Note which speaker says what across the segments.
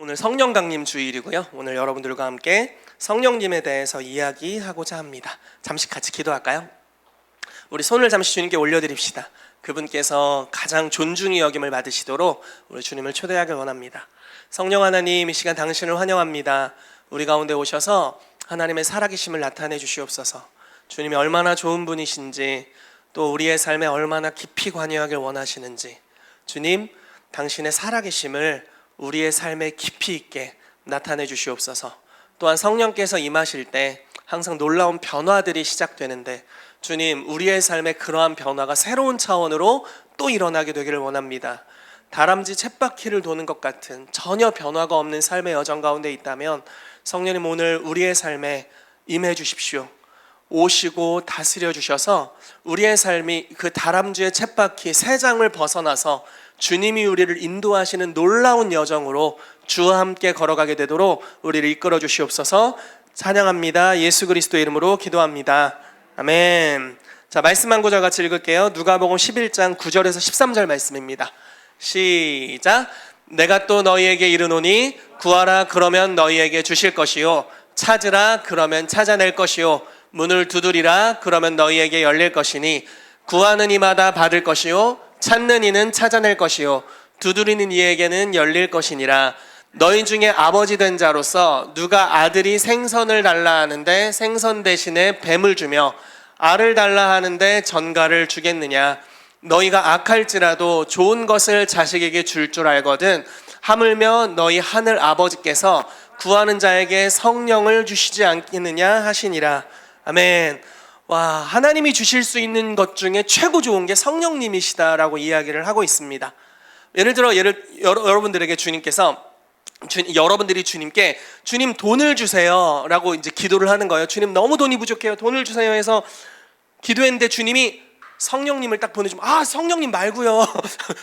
Speaker 1: 오늘 성령 강림 주일이고요. 오늘 여러분들과 함께 성령님에 대해서 이야기하고자 합니다. 잠시 같이 기도할까요? 우리 손을 잠시 주님께 올려드립시다. 그분께서 가장 존중이 여김을 받으시도록 우리 주님을 초대하길 원합니다. 성령 하나님, 이 시간 당신을 환영합니다. 우리 가운데 오셔서 하나님의 살아계심을 나타내 주시옵소서. 주님이 얼마나 좋은 분이신지, 또 우리의 삶에 얼마나 깊이 관여하길 원하시는지, 주님, 당신의 살아계심을 우리의 삶에 깊이 있게 나타내 주시옵소서. 또한 성령께서 임하실 때 항상 놀라운 변화들이 시작되는데, 주님, 우리의 삶에 그러한 변화가 새로운 차원으로 또 일어나게 되기를 원합니다. 다람쥐 쳇바퀴를 도는 것 같은 전혀 변화가 없는 삶의 여정 가운데 있다면 성령님, 오늘 우리의 삶에 임해 주십시오. 오시고 다스려 주셔서 우리의 삶이 그 다람쥐의 쳇바퀴 세 장을 벗어나서 주님이 우리를 인도하시는 놀라운 여정으로 주와 함께 걸어가게 되도록 우리를 이끌어 주시옵소서. 찬양합니다. 예수 그리스도의 이름으로 기도합니다. 아멘. 자, 말씀 한 구절 같이 읽을게요. 누가복음 11장 9절에서 13절 말씀입니다. 시작. 내가 또 너희에게 이르노니 구하라 그러면 너희에게 주실 것이요, 찾으라 그러면 찾아낼 것이요, 문을 두드리라 그러면 너희에게 열릴 것이니 구하는 이마다 받을 것이요, 찾는 이는 찾아낼 것이요, 두드리는 이에게는 열릴 것이니라. 너희 중에 아버지 된 자로서 누가 아들이 생선을 달라 하는데 생선 대신에 뱀을 주며 알을 달라 하는데 전갈을 주겠느냐. 너희가 악할지라도 좋은 것을 자식에게 줄 줄 알거든 하물며 너희 하늘 아버지께서 구하는 자에게 성령을 주시지 않겠느냐 하시니라. 아멘. 와, 하나님이 주실 수 있는 것 중에 최고 좋은 게 성령님이시다라고 이야기를 하고 있습니다. 예를 들어 여러분들에게 주님께서 여러분들이 주님께 주님 돈을 주세요 라고 이제 기도를 하는 거예요. 주님 너무 돈이 부족해요, 돈을 주세요 해서 기도했는데 주님이 성령님을 딱 보내주면 성령님 말고요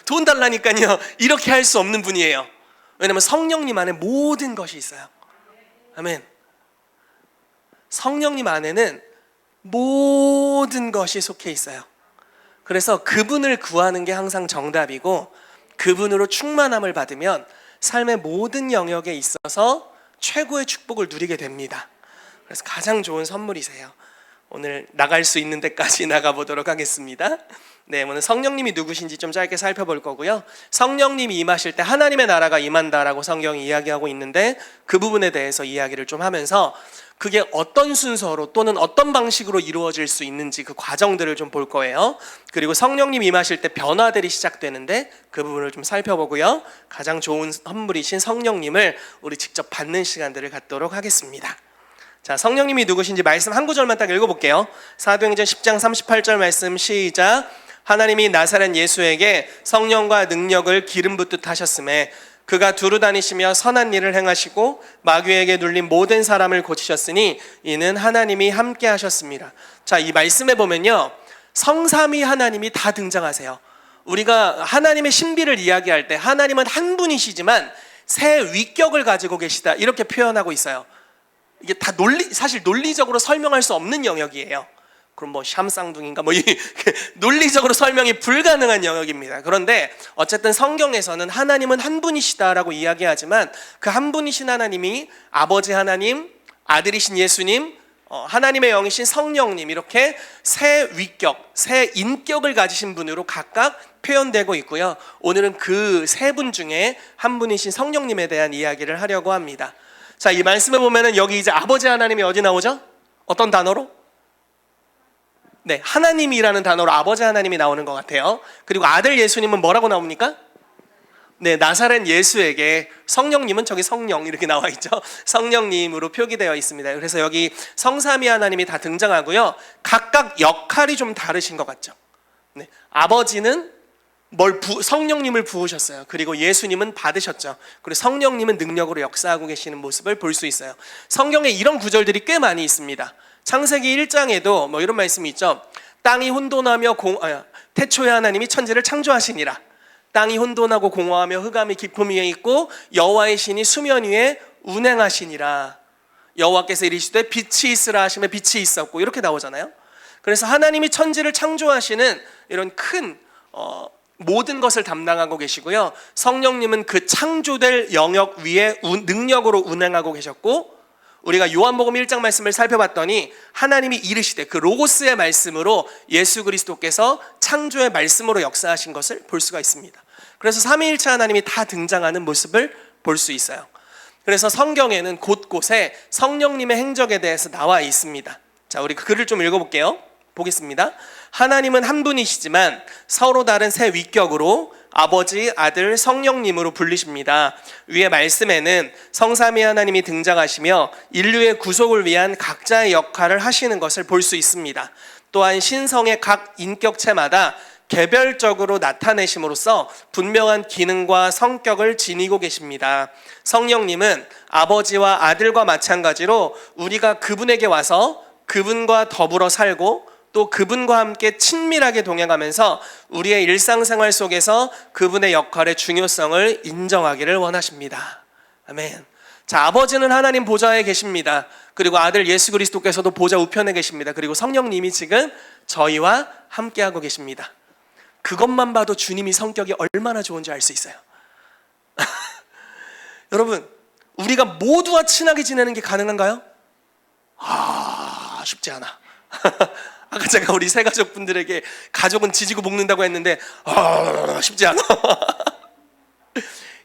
Speaker 1: 돈 달라니까요, 이렇게 할 수 없는 분이에요. 왜냐면 성령님 안에 모든 것이 있어요. 아멘. 성령님 안에는 모든 것이 속해 있어요. 그래서 그분을 구하는 게 항상 정답이고, 그분으로 충만함을 받으면 삶의 모든 영역에 있어서 최고의 축복을 누리게 됩니다. 그래서 가장 좋은 선물이세요. 오늘 나갈 수 있는 데까지 나가보도록 하겠습니다. 네, 오늘 성령님이 누구신지 좀 짧게 살펴볼 거고요. 성령님이 임하실 때 하나님의 나라가 임한다라고 성경이 이야기하고 있는데, 그 부분에 대해서 이야기를 좀 하면서 그게 어떤 순서로 또는 어떤 방식으로 이루어질 수 있는지 그 과정들을 좀 볼 거예요. 그리고 성령님 임하실 때 변화들이 시작되는데 그 부분을 좀 살펴보고요. 가장 좋은 선물이신 성령님을 우리 직접 받는 시간들을 갖도록 하겠습니다. 자, 성령님이 누구신지 말씀 한 구절만 딱 읽어볼게요. 사도행전 10장 38절 말씀 시작. 하나님이 나사렛 예수에게 성령과 능력을 기름 붓듯 하셨음에 그가 두루 다니시며 선한 일을 행하시고 마귀에게 눌린 모든 사람을 고치셨으니 이는 하나님이 함께 하셨습니다. 자, 이 말씀에 보면요, 성삼위 하나님이 다 등장하세요. 우리가 하나님의 신비를 이야기할 때 하나님은 한 분이시지만 세 위격을 가지고 계시다, 이렇게 표현하고 있어요. 이게 다 사실 논리적으로 설명할 수 없는 영역이에요. 그럼 뭐 샴쌍둥인가 이 논리적으로 설명이 불가능한 영역입니다. 그런데 어쨌든 성경에서는 하나님은 한 분이시다라고 이야기하지만 그 한 분이신 하나님이 아버지 하나님, 아들이신 예수님, 하나님의 영이신 성령님, 이렇게 세 위격, 세 인격을 가지신 분으로 각각 표현되고 있고요. 오늘은 그 세 분 중에 한 분이신 성령님에 대한 이야기를 하려고 합니다. 자, 이 말씀을 보면은 여기 이제 아버지 하나님이 어디 나오죠? 어떤 단어로? 네, 하나님이라는 단어로 아버지 하나님이 나오는 것 같아요. 그리고 아들 예수님은 뭐라고 나옵니까? 네, 나사렛 예수에게 성령님은 저기 성령 이렇게 나와 있죠. 성령님으로 표기되어 있습니다. 그래서 여기 성삼위 하나님이 다 등장하고요. 각각 역할이 좀 다르신 것 같죠. 네, 아버지는 성령님을 부으셨어요. 그리고 예수님은 받으셨죠. 그리고 성령님은 능력으로 역사하고 계시는 모습을 볼 수 있어요. 성경에 이런 구절들이 꽤 많이 있습니다. 창세기 1장에도 이런 말씀이 있죠. 땅이 혼돈하며 태초에 하나님이 천지를 창조하시니라. 땅이 혼돈하고 공허하며 흑암이 깊음 위에 있고 여호와의 신이 수면 위에 운행하시니라. 여호와께서 이르시되 빛이 있으라 하시며 빛이 있었고, 이렇게 나오잖아요. 그래서 하나님이 천지를 창조하시는 이런 큰 모든 것을 담당하고 계시고요. 성령님은 그 창조될 영역 위에 능력으로 운행하고 계셨고, 우리가 요한복음 1장 말씀을 살펴봤더니 하나님이 이르시되 그 로고스의 말씀으로 예수 그리스도께서 창조의 말씀으로 역사하신 것을 볼 수가 있습니다. 그래서 삼위일체 하나님이 다 등장하는 모습을 볼 수 있어요. 그래서 성경에는 곳곳에 성령님의 행적에 대해서 나와 있습니다. 자, 우리 그 글을 좀 읽어볼게요. 보겠습니다. 하나님은 한 분이시지만 서로 다른 세 위격으로 아버지, 아들, 성령님으로 불리십니다. 위의 말씀에는 성삼위 하나님이 등장하시며 인류의 구속을 위한 각자의 역할을 하시는 것을 볼 수 있습니다. 또한 신성의 각 인격체마다 개별적으로 나타내심으로써 분명한 기능과 성격을 지니고 계십니다. 성령님은 아버지와 아들과 마찬가지로 우리가 그분에게 와서 그분과 더불어 살고 또 그분과 함께 친밀하게 동행하면서 우리의 일상생활 속에서 그분의 역할의 중요성을 인정하기를 원하십니다. 아멘. 자, 아버지는 하나님 보좌에 계십니다. 그리고 아들 예수 그리스도께서도 보좌 우편에 계십니다. 그리고 성령님이 지금 저희와 함께하고 계십니다. 그것만 봐도 주님이 성격이 얼마나 좋은지 알 수 있어요. 여러분, 우리가 모두와 친하게 지내는 게 가능한가요? 쉽지 않아. 아까 제가 우리 세 가족분들에게 가족은 지지고 볶는다고 했는데 쉽지 않아.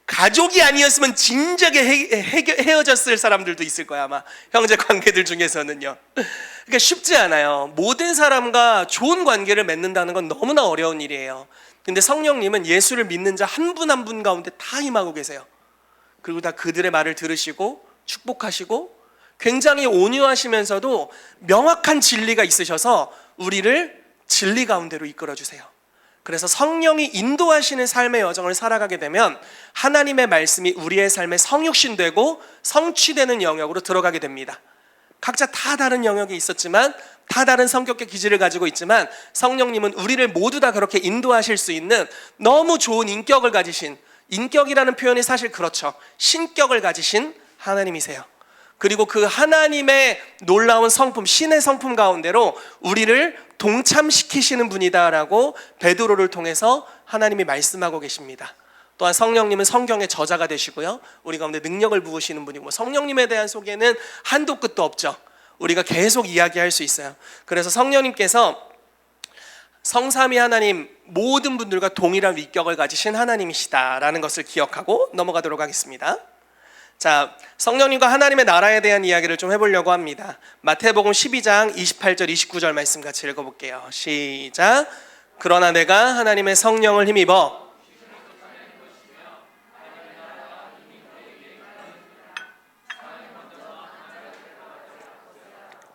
Speaker 1: 가족이 아니었으면 진작에 헤어졌을 사람들도 있을 거야, 아마 형제 관계들 중에서는요. 그러니까 쉽지 않아요. 모든 사람과 좋은 관계를 맺는다는 건 너무나 어려운 일이에요. 근데 성령님은 예수를 믿는 자 한 분 한 분 가운데 다 임하고 계세요. 그리고 다 그들의 말을 들으시고 축복하시고 굉장히 온유하시면서도 명확한 진리가 있으셔서 우리를 진리 가운데로 이끌어 주세요. 그래서 성령이 인도하시는 삶의 여정을 살아가게 되면 하나님의 말씀이 우리의 삶에 성육신되고 성취되는 영역으로 들어가게 됩니다. 각자 다 다른 영역이 있었지만 다 다른 성격의 기질을 가지고 있지만 성령님은 우리를 모두 다 그렇게 인도하실 수 있는 너무 좋은 인격을 가지신, 인격이라는 표현이 사실 그렇죠, 신격을 가지신 하나님이세요. 그리고 그 하나님의 놀라운 성품, 신의 성품 가운데로 우리를 동참시키시는 분이다라고 베드로를 통해서 하나님이 말씀하고 계십니다. 또한 성령님은 성경의 저자가 되시고요, 우리 가운데 능력을 부으시는 분이고, 성령님에 대한 소개는 한도 끝도 없죠. 우리가 계속 이야기할 수 있어요. 그래서 성령님께서 성삼위 하나님 모든 분들과 동일한 위격을 가지신 하나님이시다라는 것을 기억하고 넘어가도록 하겠습니다. 자, 성령님과 하나님의 나라에 대한 이야기를 좀 해보려고 합니다. 마태복음 12장 28절 29절 말씀 같이 읽어볼게요. 시작. 그러나 내가 하나님의 성령을 힘입어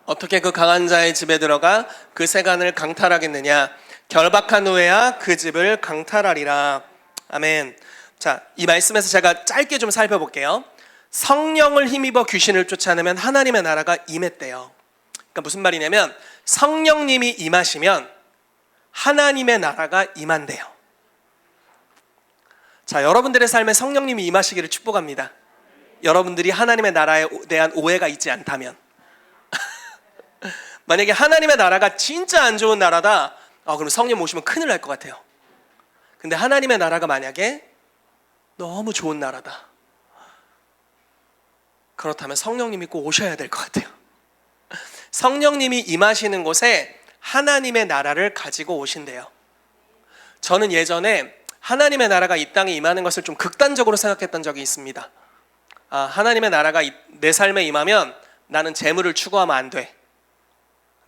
Speaker 1: 어떻게 그 강한 자의 집에 들어가 그 세간을 강탈하겠느냐. 결박한 후에야 그 집을 강탈하리라. 아멘. 자, 이 말씀에서 제가 짧게 좀 살펴볼게요. 성령을 힘입어 귀신을 쫓아내면 하나님의 나라가 임했대요. 그러니까 무슨 말이냐면 성령님이 임하시면 하나님의 나라가 임한대요. 자, 여러분들의 삶에 성령님이 임하시기를 축복합니다. 여러분들이 하나님의 나라에 대한 오해가 있지 않다면 만약에 하나님의 나라가 진짜 안 좋은 나라다, 그럼 성령 오시면 큰일 날 것 같아요. 근데 하나님의 나라가 만약에 너무 좋은 나라다, 그렇다면 성령님이 꼭 오셔야 될 것 같아요. 성령님이 임하시는 곳에 하나님의 나라를 가지고 오신대요. 저는 예전에 하나님의 나라가 이 땅에 임하는 것을 좀 극단적으로 생각했던 적이 있습니다. 하나님의 나라가 내 삶에 임하면 나는 재물을 추구하면 안 돼.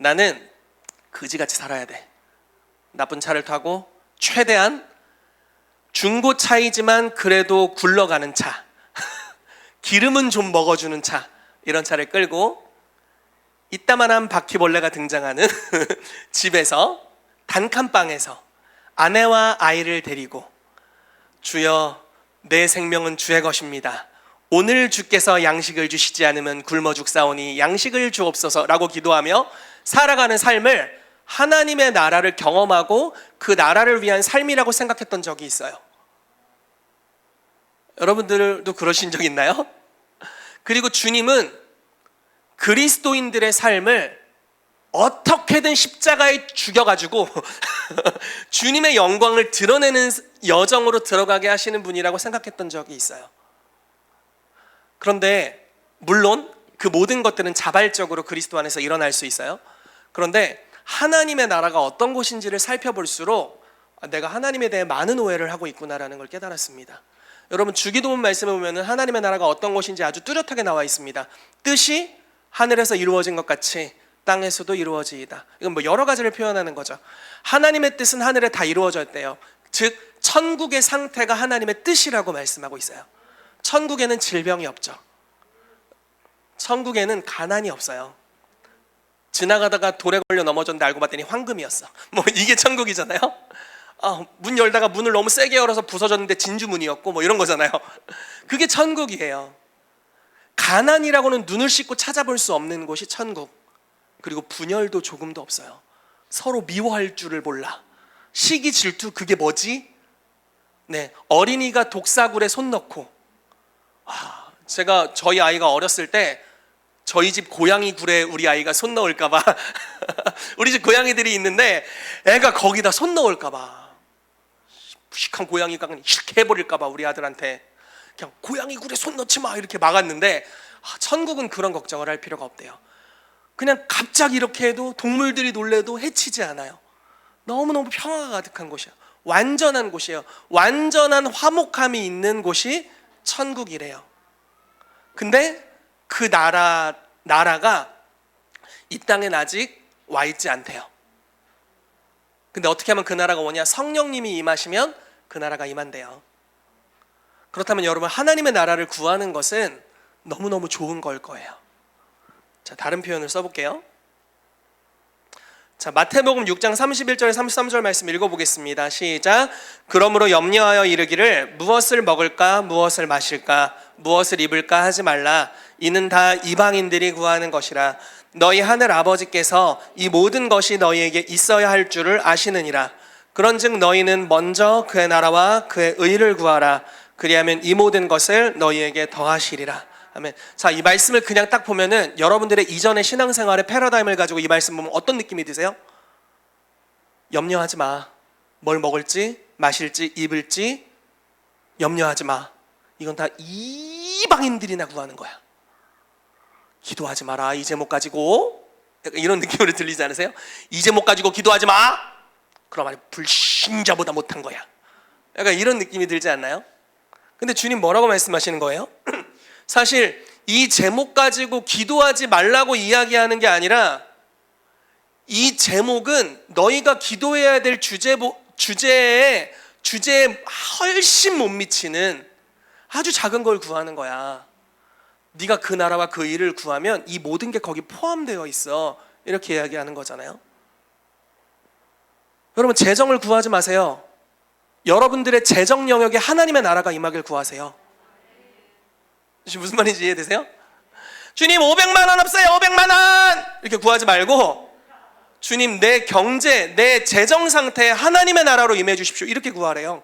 Speaker 1: 나는 그지같이 살아야 돼. 나쁜 차를 타고 최대한 중고차이지만 그래도 굴러가는 차, 기름은 좀 먹어주는 차, 이런 차를 끌고 이따만한 바퀴벌레가 등장하는 집에서 단칸방에서 아내와 아이를 데리고 주여 내 생명은 주의 것입니다. 오늘 주께서 양식을 주시지 않으면 굶어 죽사오니 양식을 주옵소서라고 기도하며 살아가는 삶을 하나님의 나라를 경험하고 그 나라를 위한 삶이라고 생각했던 적이 있어요. 여러분들도 그러신 적 있나요? 그리고 주님은 그리스도인들의 삶을 어떻게든 십자가에 죽여가지고 주님의 영광을 드러내는 여정으로 들어가게 하시는 분이라고 생각했던 적이 있어요. 그런데 물론 그 모든 것들은 자발적으로 그리스도 안에서 일어날 수 있어요. 그런데 하나님의 나라가 어떤 곳인지를 살펴볼수록 내가 하나님에 대해 많은 오해를 하고 있구나라는 걸 깨달았습니다. 여러분, 주기도문 말씀에 보면 하나님의 나라가 어떤 곳인지 아주 뚜렷하게 나와 있습니다. 뜻이 하늘에서 이루어진 것 같이 땅에서도 이루어지이다. 이건 뭐 여러 가지를 표현하는 거죠. 하나님의 뜻은 하늘에 다 이루어졌대요. 즉 천국의 상태가 하나님의 뜻이라고 말씀하고 있어요. 천국에는 질병이 없죠. 천국에는 가난이 없어요. 지나가다가 돌에 걸려 넘어졌는데 알고 봤더니 황금이었어. 뭐 이게 천국이잖아요. 문 열다가 문을 너무 세게 열어서 부서졌는데 진주문이었고 뭐 이런 거잖아요. 그게 천국이에요. 가난이라고는 눈을 씻고 찾아볼 수 없는 곳이 천국. 그리고 분열도 조금도 없어요. 서로 미워할 줄을 몰라. 시기 질투, 그게 뭐지? 네, 어린이가 독사굴에 손 넣고, 제가 저희 아이가 어렸을 때 저희 집 고양이 굴에 우리 아이가 손 넣을까봐 우리 집 고양이들이 있는데 애가 거기다 손 넣을까봐, 무식한 고양이가 그냥 이렇게 해버릴까봐 우리 아들한테 그냥 고양이 굴에 손 넣지 마 이렇게 막았는데, 천국은 그런 걱정을 할 필요가 없대요. 그냥 갑자기 이렇게 해도 동물들이 놀래도 해치지 않아요. 너무너무 평화가 가득한 곳이에요. 완전한 곳이에요. 완전한 화목함이 있는 곳이 천국이래요. 근데 그 나라가 이 땅엔 아직 와 있지 않대요. 근데 어떻게 하면 그 나라가 오냐? 성령님이 임하시면 그 나라가 임한대요. 그렇다면 여러분, 하나님의 나라를 구하는 것은 너무너무 좋은 걸 거예요. 자, 다른 표현을 써볼게요. 자, 마태복음 6장 31절 33절 말씀 읽어보겠습니다. 시작. 그러므로 염려하여 이르기를 무엇을 먹을까 무엇을 마실까 무엇을 입을까 하지 말라. 이는 다 이방인들이 구하는 것이라. 너희 하늘 아버지께서 이 모든 것이 너희에게 있어야 할 줄을 아시느니라. 그런즉 너희는 먼저 그의 나라와 그의 의를 구하라. 그리하면 이 모든 것을 너희에게 더하시리라. 아멘. 자, 이 말씀을 그냥 딱 보면은 여러분들의 이전의 신앙생활의 패러다임을 가지고 이 말씀 보면 어떤 느낌이 드세요? 염려하지 마. 뭘 먹을지, 마실지, 입을지 염려하지 마. 이건 다 이방인들이나 구하는 거야. 기도하지 마라. 이 제목 가지고. 약간 이런 느낌으로 들리지 않으세요? 이 제목 가지고 기도하지 마. 그럼 아니 불신자보다 못한 거야. 약간 이런 느낌이 들지 않나요? 근데 주님 뭐라고 말씀하시는 거예요? 사실 이 제목 가지고 기도하지 말라고 이야기하는 게 아니라, 이 제목은 너희가 기도해야 될 주제에 훨씬 못 미치는 아주 작은 걸 구하는 거야. 네가 그 나라와 그 일을 구하면 이 모든 게 거기 포함되어 있어. 이렇게 이야기하는 거잖아요. 여러분, 재정을 구하지 마세요. 여러분들의 재정 영역에 하나님의 나라가 임하길 구하세요. 무슨 말인지 이해되세요? 주님 500만 원 없어요. 500만 원 이렇게 구하지 말고, 주님 내 경제, 내 재정 상태에 하나님의 나라로 임해 주십시오 이렇게 구하래요.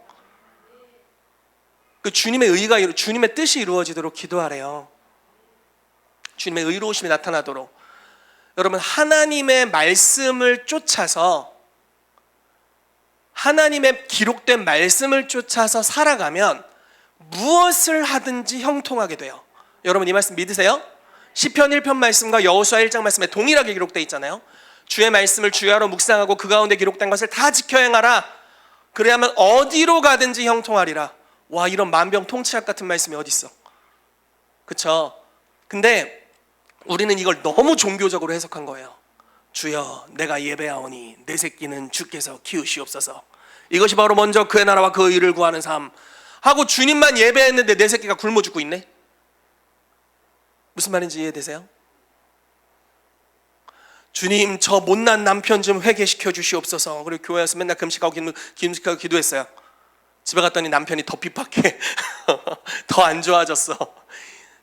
Speaker 1: 그 주님의 의가, 주님의 뜻이 이루어지도록 기도하래요. 주님의 의로우심이 나타나도록. 여러분, 하나님의 말씀을 쫓아서, 하나님의 기록된 말씀을 쫓아서 살아가면 무엇을 하든지 형통하게 돼요. 여러분, 이 말씀 믿으세요? 시편 1편 말씀과 여호수아 1장 말씀에 동일하게 기록되어 있잖아요. 주의 말씀을 주야로 묵상하고 그 가운데 기록된 것을 다 지켜 행하라. 그래야만 어디로 가든지 형통하리라. 와, 이런 만병통치약 같은 말씀이 어디 있어? 그쵸? 근데 우리는 이걸 너무 종교적으로 해석한 거예요. 주여, 내가 예배하오니 내 새끼는 주께서 키우시옵소서. 이것이 바로 먼저 그의 나라와 그 의를 구하는 삶 하고, 주님만 예배했는데 내 새끼가 굶어 죽고 있네. 무슨 말인지 이해되세요? 주님, 저 못난 남편 좀 회개시켜 주시옵소서. 그리고 교회 와서 맨날 금식하고 기도했어요. 집에 갔더니 남편이 더 핍박해. 더 안 좋아졌어.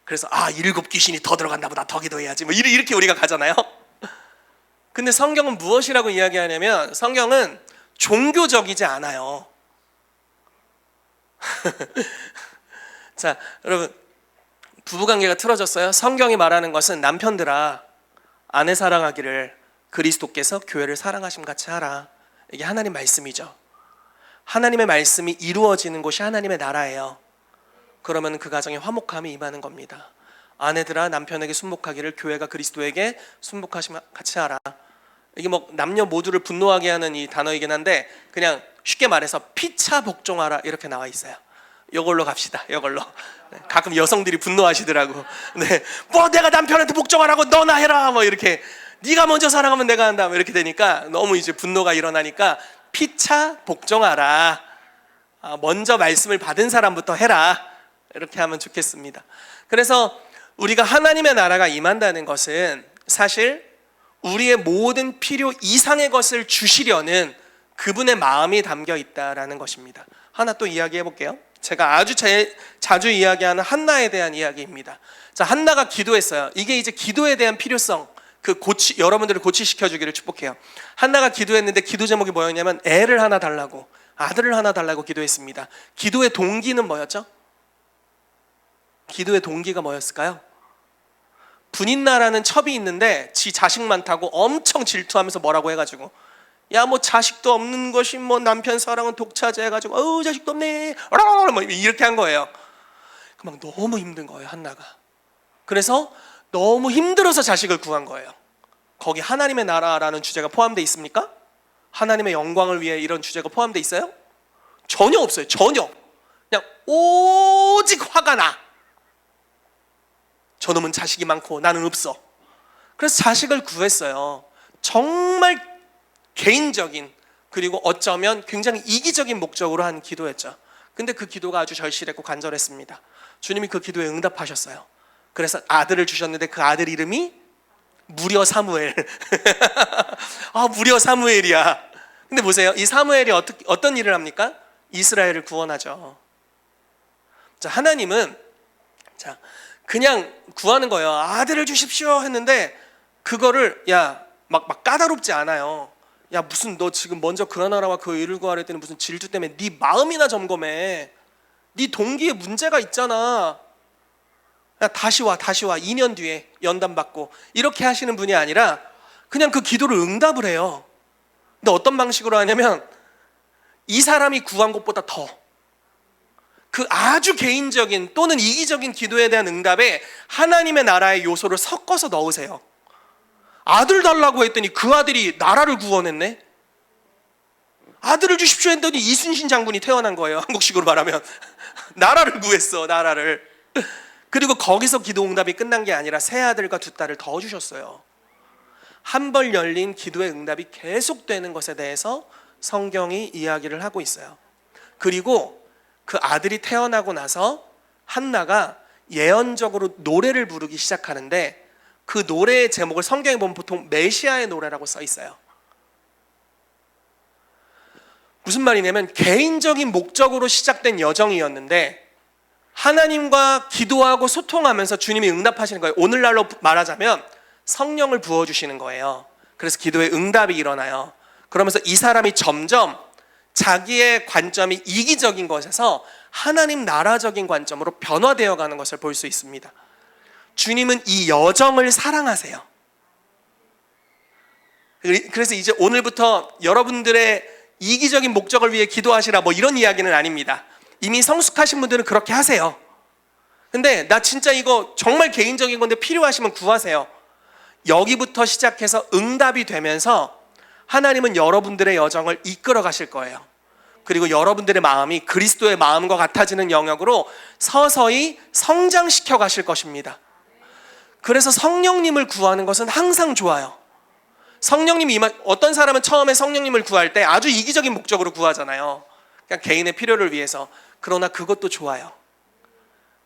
Speaker 1: 그래서 7 귀신이 더 들어갔나 보다, 더 기도해야지, 뭐 이렇게 우리가 가잖아요. 근데 성경은 무엇이라고 이야기하냐면, 성경은 종교적이지 않아요. 자, 여러분, 부부관계가 틀어졌어요. 성경이 말하는 것은 남편들아, 아내 사랑하기를 그리스도께서 교회를 사랑하심 같이 하라. 이게 하나님 말씀이죠. 하나님의 말씀이 이루어지는 곳이 하나님의 나라예요. 그러면 그 가정에 화목함이 임하는 겁니다. 아내들아 남편에게 순복하기를 교회가 그리스도에게 순복하심 같이 하라. 이게 뭐 남녀 모두를 분노하게 하는 이 단어이긴 한데 그냥 쉽게 말해서 피차 복종하라 이렇게 나와 있어요. 이걸로 갑시다. 이걸로. 네, 가끔 여성들이 분노하시더라고. 네, 뭐 내가 남편한테 복종하라고 너나 해라. 뭐 이렇게 네가 먼저 사랑하면 내가 한다. 뭐 이렇게 되니까 너무 이제 분노가 일어나니까 피차 복종하라. 먼저 말씀을 받은 사람부터 해라. 이렇게 하면 좋겠습니다. 그래서 우리가 하나님의 나라가 임한다는 것은 사실 우리의 모든 필요 이상의 것을 주시려는 그분의 마음이 담겨 있다라는 것입니다. 하나 또 이야기해 볼게요. 제가 아주 자주 이야기하는 한나에 대한 이야기입니다. 자, 한나가 기도했어요. 이게 이제 기도에 대한 필요성, 여러분들을 고치시켜 주기를 축복해요. 한나가 기도했는데 기도 제목이 뭐였냐면 애를 하나 달라고, 아들을 하나 달라고 기도했습니다. 기도의 동기는 뭐였죠? 기도의 동기가 뭐였을까요? 분인나라는 첩이 있는데 지 자식 많다고 엄청 질투하면서 뭐라고 해가지고 야 뭐 자식도 없는 것이 뭐 남편 사랑은 독차지 해가지고 어우 자식도 없네 뭐 이렇게 한 거예요. 막 너무 힘든 거예요 한나가. 그래서 너무 힘들어서 자식을 구한 거예요. 거기 하나님의 나라라는 주제가 포함되어 있습니까? 하나님의 영광을 위해 이런 주제가 포함되어 있어요? 전혀 없어요. 전혀. 그냥 오직 화가 나. 저놈은 자식이 많고 나는 없어. 그래서 자식을 구했어요. 정말 개인적인 그리고 어쩌면 굉장히 이기적인 목적으로 한 기도였죠. 근데 그 기도가 아주 절실했고 간절했습니다. 주님이 그 기도에 응답하셨어요. 그래서 아들을 주셨는데 그 아들 이름이 무려 사무엘. 무려 사무엘이야. 근데 보세요. 이 사무엘이 어떤 일을 합니까? 이스라엘을 구원하죠. 자, 하나님은 그냥 구하는 거예요. 아들을 주십시오 했는데 그거를 막 까다롭지 않아요. 야 무슨 너 지금 먼저 그 나라와 그 일을 구하려 했더니 무슨 질투 때문에 네 마음이나 점검해. 네 동기에 문제가 있잖아. 야 다시 와 2년 뒤에 연단 받고 이렇게 하시는 분이 아니라 그냥 그 기도를 응답을 해요. 근데 어떤 방식으로 하냐면 이 사람이 구한 것보다 더 그 아주 개인적인 또는 이기적인 기도에 대한 응답에 하나님의 나라의 요소를 섞어서 넣으세요. 아들 달라고 했더니 그 아들이 나라를 구원했네. 아들을 주십시오 했더니 이순신 장군이 태어난 거예요. 한국식으로 말하면 나라를 구했어. 나라를. 그리고 거기서 기도 응답이 끝난 게 아니라 새 아들과 두 딸을 더 주셨어요. 한 번 열린 기도의 응답이 계속되는 것에 대해서 성경이 이야기를 하고 있어요. 그리고 그 아들이 태어나고 나서 한나가 예언적으로 노래를 부르기 시작하는데 그 노래의 제목을 성경에 보면 보통 메시아의 노래라고 써 있어요. 무슨 말이냐면 개인적인 목적으로 시작된 여정이었는데 하나님과 기도하고 소통하면서 주님이 응답하시는 거예요. 오늘날로 말하자면 성령을 부어주시는 거예요. 그래서 기도에 응답이 일어나요. 그러면서 이 사람이 점점 자기의 관점이 이기적인 것에서 하나님 나라적인 관점으로 변화되어 가는 것을 볼 수 있습니다. 주님은 이 여정을 사랑하세요. 그래서 이제 오늘부터 여러분들의 이기적인 목적을 위해 기도하시라 뭐 이런 이야기는 아닙니다. 이미 성숙하신 분들은 그렇게 하세요. 근데 나 진짜 이거 정말 개인적인 건데 필요하시면 구하세요. 여기부터 시작해서 응답이 되면서 하나님은 여러분들의 여정을 이끌어 가실 거예요. 그리고 여러분들의 마음이 그리스도의 마음과 같아지는 영역으로 서서히 성장시켜 가실 것입니다. 그래서 성령님을 구하는 것은 항상 좋아요. 성령님이 어떤 사람은 처음에 성령님을 구할 때 아주 이기적인 목적으로 구하잖아요. 그냥 개인의 필요를 위해서. 그러나 그것도 좋아요.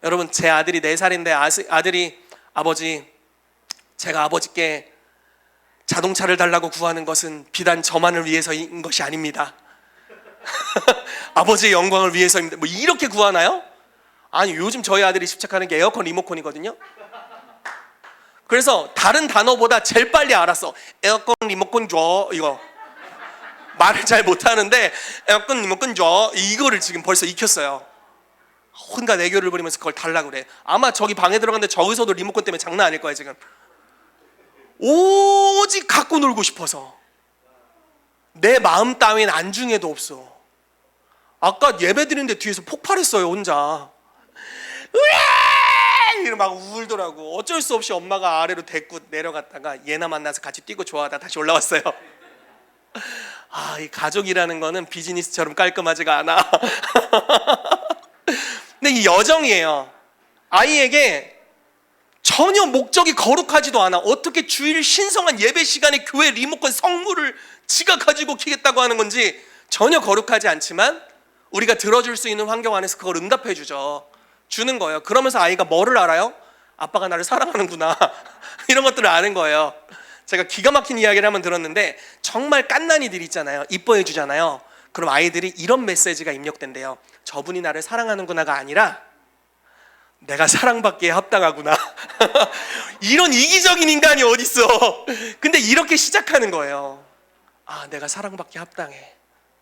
Speaker 1: 여러분 제 아들이 4살인데 아들이 아버지 제가 아버지께 자동차를 달라고 구하는 것은 비단 저만을 위해서인 것이 아닙니다. 아버지의 영광을 위해서입니다. 뭐 이렇게 구하나요? 아니 요즘 저희 아들이 집착하는 게 에어컨 리모컨이거든요. 그래서 다른 단어보다 제일 빨리 알았어. 에어컨 리모컨 줘 이거. 말을 잘 못하는데 에어컨 리모컨 줘 이거를 지금 벌써 익혔어요. 혼자 애교를 부리면서 그걸 달라고 그래. 아마 저기 방에 들어갔는데 저기서도 리모컨 때문에 장난 아닐 거예요 지금. 오직 갖고 놀고 싶어서. 내 마음 따윈 안중에도 없어. 아까 예배 드리는데 뒤에서 폭발했어요, 혼자. 으아! 이러고 막 울더라고. 어쩔 수 없이 엄마가 아래로 데리고 내려갔다가 얘나 만나서 같이 뛰고 좋아하다 다시 올라왔어요. 아, 이 가족이라는 거는 비즈니스처럼 깔끔하지가 않아. 근데 이 여정이에요. 아이에게 전혀 목적이 거룩하지도 않아. 어떻게 주일 신성한 예배 시간에 교회 리모컨 성물을 지가 가지고 키겠다고 하는 건지 전혀 거룩하지 않지만 우리가 들어줄 수 있는 환경 안에서 그걸 응답해 주는 거예요. 그러면서 아이가 뭐를 알아요? 아빠가 나를 사랑하는구나. 이런 것들을 아는 거예요. 제가 기가 막힌 이야기를 한번 들었는데 정말 깐난이들 있잖아요. 이뻐해 주잖아요. 그럼 아이들이 이런 메시지가 입력된대요. 저분이 나를 사랑하는구나가 아니라 내가 사랑받기에 합당하구나. 이런 이기적인 인간이 어딨어. 근데 이렇게 시작하는 거예요. 아, 내가 사랑받기에 합당해.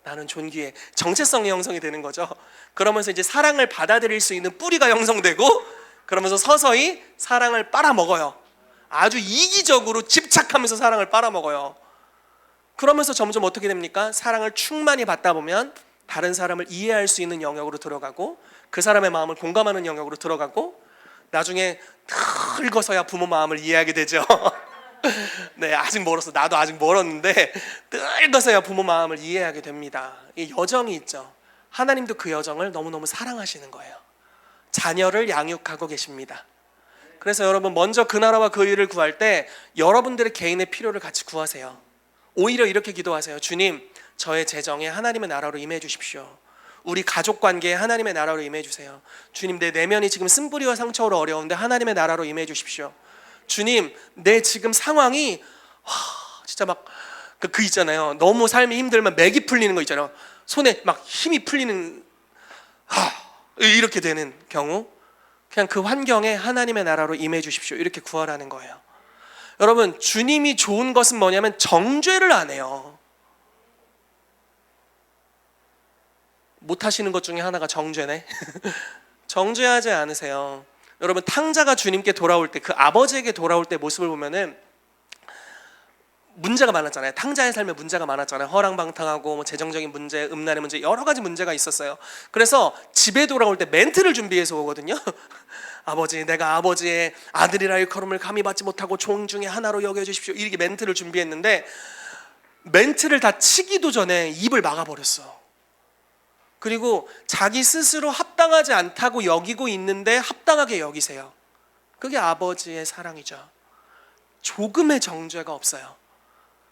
Speaker 1: 나는 존귀해. 정체성이 형성이 되는 거죠. 그러면서 이제 사랑을 받아들일 수 있는 뿌리가 형성되고 그러면서 서서히 사랑을 빨아먹어요. 아주 이기적으로 집착하면서 사랑을 빨아먹어요. 그러면서 점점 어떻게 됩니까? 사랑을 충만히 받다 보면 다른 사람을 이해할 수 있는 영역으로 들어가고 그 사람의 마음을 공감하는 영역으로 들어가고 나중에 늙어서야 부모 마음을 이해하게 되죠. 네, 아직 멀었어. 나도 아직 멀었는데 늙어서야 부모 마음을 이해하게 됩니다. 이 여정이 있죠. 하나님도 그 여정을 너무너무 사랑하시는 거예요. 자녀를 양육하고 계십니다. 그래서 여러분 먼저 그 나라와 그 일을 구할 때 여러분들의 개인의 필요를 같이 구하세요. 오히려 이렇게 기도하세요. 주님, 저의 재정에 하나님의 나라로 임해 주십시오. 우리 가족 관계에 하나님의 나라로 임해 주세요. 주님, 내 내면이 지금 쓴뿌리와 상처로 어려운데 하나님의 나라로 임해 주십시오. 주님, 내 지금 상황이 진짜 막 그 있잖아요. 너무 삶이 힘들면 맥이 풀리는 거 있잖아요. 손에 막 힘이 풀리는 이렇게 되는 경우 그냥 그 환경에 하나님의 나라로 임해 주십시오. 이렇게 구하라는 거예요. 여러분, 주님이 좋은 것은 뭐냐면 정죄를 안 해요. 못하시는 것 중에 하나가 정죄네. 정죄하지 않으세요. 여러분, 탕자가 주님께 돌아올 때, 그 아버지에게 돌아올 때 모습을 보면은 문제가 많았잖아요. 탕자의 삶에 문제가 많았잖아요. 허랑방탕하고 뭐 재정적인 문제, 음란의 문제, 여러 가지 문제가 있었어요. 그래서 집에 돌아올 때 멘트를 준비해서 오거든요. 아버지, 내가 아버지의 아들이라 일컬음을 감히 받지 못하고 종 중에 하나로 여겨주십시오. 이렇게 멘트를 준비했는데 멘트를 다 치기도 전에 입을 막아버렸어. 그리고 자기 스스로 합당하지 않다고 여기고 있는데 합당하게 여기세요. 그게 아버지의 사랑이죠. 조금의 정죄가 없어요.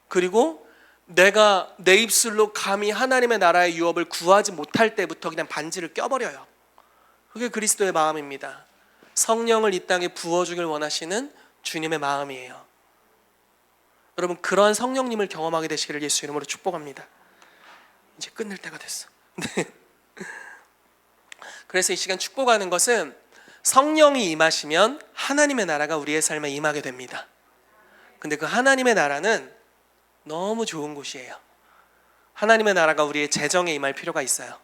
Speaker 1: 그리고 내가 내 입술로 감히 하나님의 나라의 유업을 구하지 못할 때부터 그냥 반지를 껴버려요. 그게 그리스도의 마음입니다. 성령을 이 땅에 부어주길 원하시는 주님의 마음이에요. 여러분, 그런 성령님을 경험하게 되시기를 예수 이름으로 축복합니다. 이제 끝낼 때가 됐어. 네. 그래서 이 시간 축복하는 것은 성령이 임하시면 하나님의 나라가 우리의 삶에 임하게 됩니다. 근데 그 하나님의 나라는 너무 좋은 곳이에요. 하나님의 나라가 우리의 재정에 임할 필요가 있어요.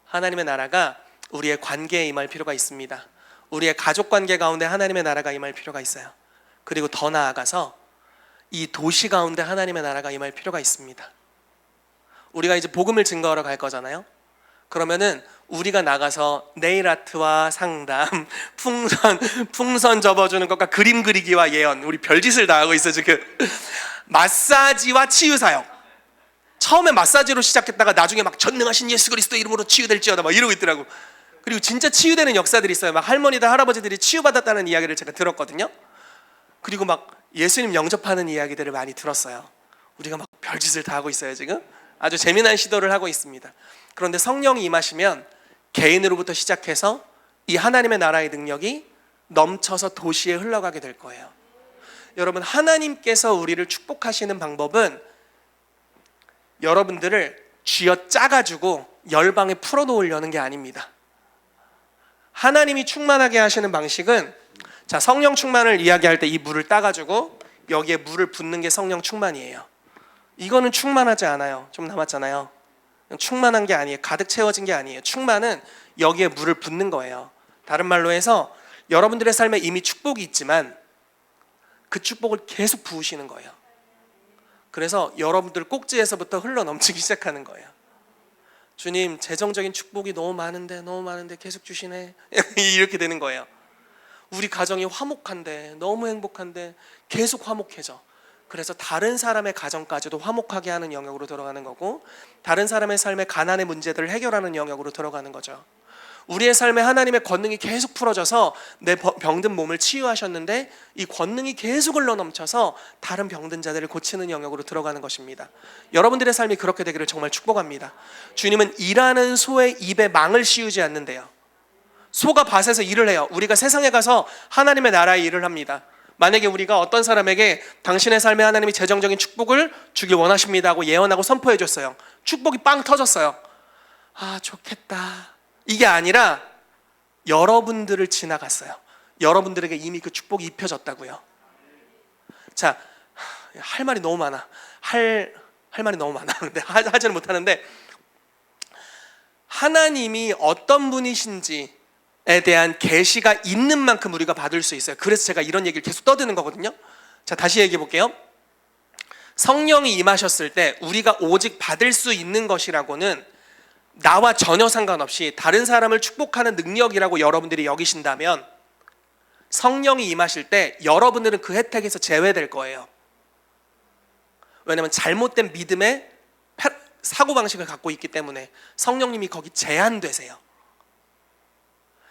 Speaker 1: 하나님의 나라가 우리의 관계에 임할 필요가 있습니다. 우리의 가족 관계 가운데 하나님의 나라가 임할 필요가 있어요. 그리고 더 나아가서 이 도시 가운데 하나님의 나라가 임할 필요가 있습니다. 우리가 이제 복음을 증거하러 갈 거잖아요. 그러면은 우리가 나가서 네일 아트와 상담, 풍선 접어주는 것과 그림 그리기와 예언, 우리 별짓을 다 하고 있어 지금. 마사지와 치유 사역. 처음에 마사지로 시작했다가 나중에 막 전능하신 예수 그리스도 이름으로 치유될지어다 막 이러고 있더라고. 그리고 진짜 치유되는 역사들이 있어요. 막 할머니들 할아버지들이 치유받았다는 이야기를 제가 들었거든요. 그리고 막 예수님 영접하는 이야기들을 많이 들었어요. 우리가 막 별짓을 다 하고 있어요 지금. 아주 재미난 시도를 하고 있습니다. 그런데 성령이 임하시면 개인으로부터 시작해서 이 하나님의 나라의 능력이 넘쳐서 도시에 흘러가게 될 거예요. 여러분, 하나님께서 우리를 축복하시는 방법은 여러분들을 쥐어 짜가지고 열방에 풀어놓으려는 게 아닙니다. 하나님이 충만하게 하시는 방식은, 자, 성령 충만을 이야기할 때 이 물을 따가지고 여기에 물을 붓는 게 성령 충만이에요. 이거는 충만하지 않아요. 좀 남았잖아요. 충만한 게 아니에요. 가득 채워진 게 아니에요. 충만은 여기에 물을 붓는 거예요. 다른 말로 해서 여러분들의 삶에 이미 축복이 있지만 그 축복을 계속 부으시는 거예요. 그래서 여러분들 꼭지에서부터 흘러넘치기 시작하는 거예요. 주님, 재정적인 축복이 너무 많은데 계속 주시네. 이렇게 되는 거예요. 우리 가정이 화목한데, 너무 행복한데 계속 화목해져. 그래서 다른 사람의 가정까지도 화목하게 하는 영역으로 들어가는 거고, 다른 사람의 삶의 가난의 문제들을 해결하는 영역으로 들어가는 거죠. 우리의 삶에 하나님의 권능이 계속 풀어져서 내 병든 몸을 치유하셨는데, 이 권능이 계속 흘러넘쳐서 다른 병든 자들을 고치는 영역으로 들어가는 것입니다. 여러분들의 삶이 그렇게 되기를 정말 축복합니다. 주님은 일하는 소의 입에 망을 씌우지 않는데요. 소가 밭에서 일을 해요. 우리가 세상에 가서 하나님의 나라의 일을 합니다. 만약에 우리가 어떤 사람에게 당신의 삶에 하나님이 재정적인 축복을 주길 원하십니다 하고 예언하고 선포해 줬어요. 축복이 빵 터졌어요. 아, 좋겠다. 이게 아니라 여러분들을 지나갔어요. 여러분들에게 이미 그 축복이 입혀졌다고요. 자, 할 말이 너무 많아. 할 말이 너무 많아. 근데 하지는 못하는데, 하나님이 어떤 분이신지에 대한 계시가 있는 만큼 우리가 받을 수 있어요. 그래서 제가 이런 얘기를 계속 떠드는 거거든요. 자, 다시 얘기해 볼게요. 성령이 임하셨을 때 우리가 오직 받을 수 있는 것이라고는 나와 전혀 상관없이 다른 사람을 축복하는 능력이라고 여러분들이 여기신다면, 성령이 임하실 때 여러분들은 그 혜택에서 제외될 거예요. 왜냐하면 잘못된 믿음의 사고방식을 갖고 있기 때문에 성령님이 거기 제한되세요.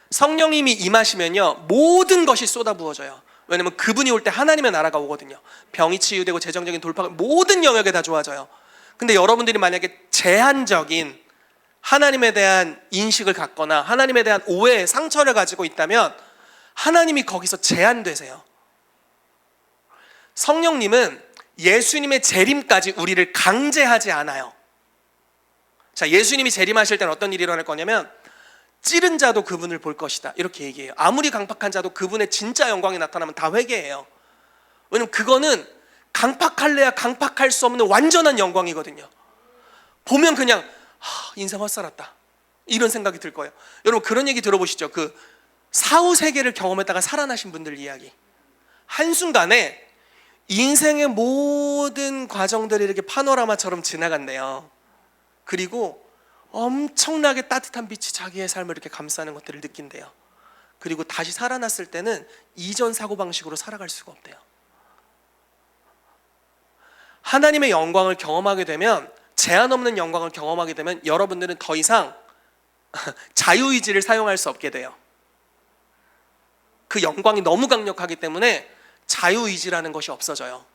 Speaker 1: 성령님이 임하시면요, 모든 것이 쏟아부어져요. 왜냐하면 그분이 올 때 하나님의 나라가 오거든요. 병이 치유되고 재정적인 돌파가 모든 영역에 다 좋아져요. 근데 여러분들이 만약에 제한적인 하나님에 대한 인식을 갖거나 하나님에 대한 오해의 상처를 가지고 있다면 하나님이 거기서 제한되세요. 성령님은 예수님의 재림까지 우리를 강제하지 않아요. 자, 예수님이 재림하실 때는 어떤 일이 일어날 거냐면, 찌른 자도 그분을 볼 것이다, 이렇게 얘기해요. 아무리 강팍한 자도 그분의 진짜 영광이 나타나면 다 회개해요. 왜냐면 그거는 강팍할래야 강팍할 수 없는 완전한 영광이거든요. 보면 그냥 인생 헛살았다, 이런 생각이 들 거예요. 여러분, 그런 얘기 들어보시죠? 그 사후 세계를 경험했다가 살아나신 분들 이야기. 한순간에 인생의 모든 과정들이 이렇게 파노라마처럼 지나간대요. 그리고 엄청나게 따뜻한 빛이 자기의 삶을 이렇게 감싸는 것들을 느낀대요. 그리고 다시 살아났을 때는 이전 사고방식으로 살아갈 수가 없대요. 하나님의 영광을 경험하게 되면, 제한 없는 영광을 경험하게 되면 여러분들은 더 이상 자유의지를 사용할 수 없게 돼요. 그 영광이 너무 강력하기 때문에 자유의지라는 것이 없어져요.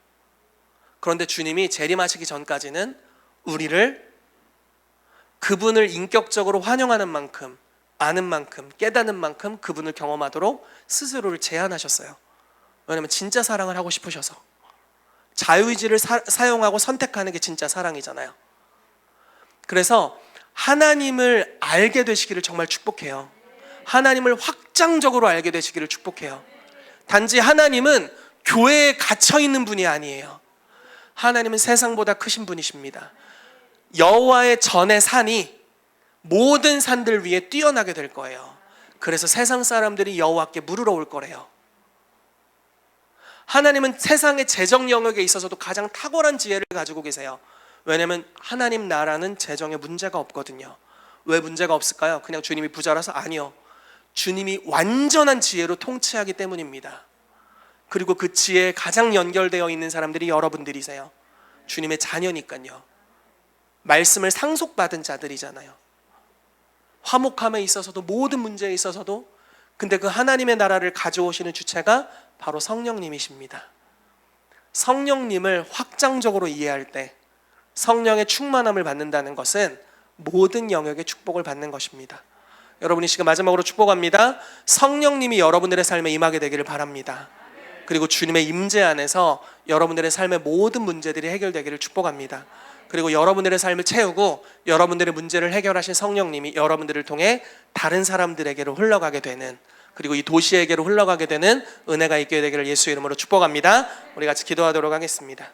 Speaker 1: 그런데 주님이 재림하시기 전까지는 우리를 그분을 인격적으로 환영하는 만큼, 아는 만큼, 깨닫는 만큼 그분을 경험하도록 스스로를 제한하셨어요. 왜냐하면 진짜 사랑을 하고 싶으셔서. 자유의지를 사용하고 선택하는 게 진짜 사랑이잖아요. 그래서 하나님을 알게 되시기를 정말 축복해요. 하나님을 확장적으로 알게 되시기를 축복해요. 단지 하나님은 교회에 갇혀있는 분이 아니에요. 하나님은 세상보다 크신 분이십니다. 여호와의 전의 산이 모든 산들 위에 뛰어나게 될 거예요. 그래서 세상 사람들이 여호와께 물으러 올 거래요. 하나님은 세상의 재정 영역에 있어서도 가장 탁월한 지혜를 가지고 계세요. 왜냐하면 하나님 나라는 재정에 문제가 없거든요. 왜 문제가 없을까요? 그냥 주님이 부자라서? 아니요. 주님이 완전한 지혜로 통치하기 때문입니다. 그리고 그 지혜에 가장 연결되어 있는 사람들이 여러분들이세요. 주님의 자녀니까요. 말씀을 상속받은 자들이잖아요. 화목함에 있어서도, 모든 문제에 있어서도. 근데 그 하나님의 나라를 가져오시는 주체가 바로 성령님이십니다. 성령님을 확장적으로 이해할 때 성령의 충만함을 받는다는 것은 모든 영역의 축복을 받는 것입니다. 여러분, 이 시간 마지막으로 축복합니다. 성령님이 여러분들의 삶에 임하게 되기를 바랍니다. 그리고 주님의 임재 안에서 여러분들의 삶의 모든 문제들이 해결되기를 축복합니다. 그리고 여러분들의 삶을 채우고 여러분들의 문제를 해결하신 성령님이 여러분들을 통해 다른 사람들에게로 흘러가게 되는, 그리고 이 도시에게로 흘러가게 되는 은혜가 있게 되기를 예수 이름으로 축복합니다. 우리 같이 기도하도록 하겠습니다.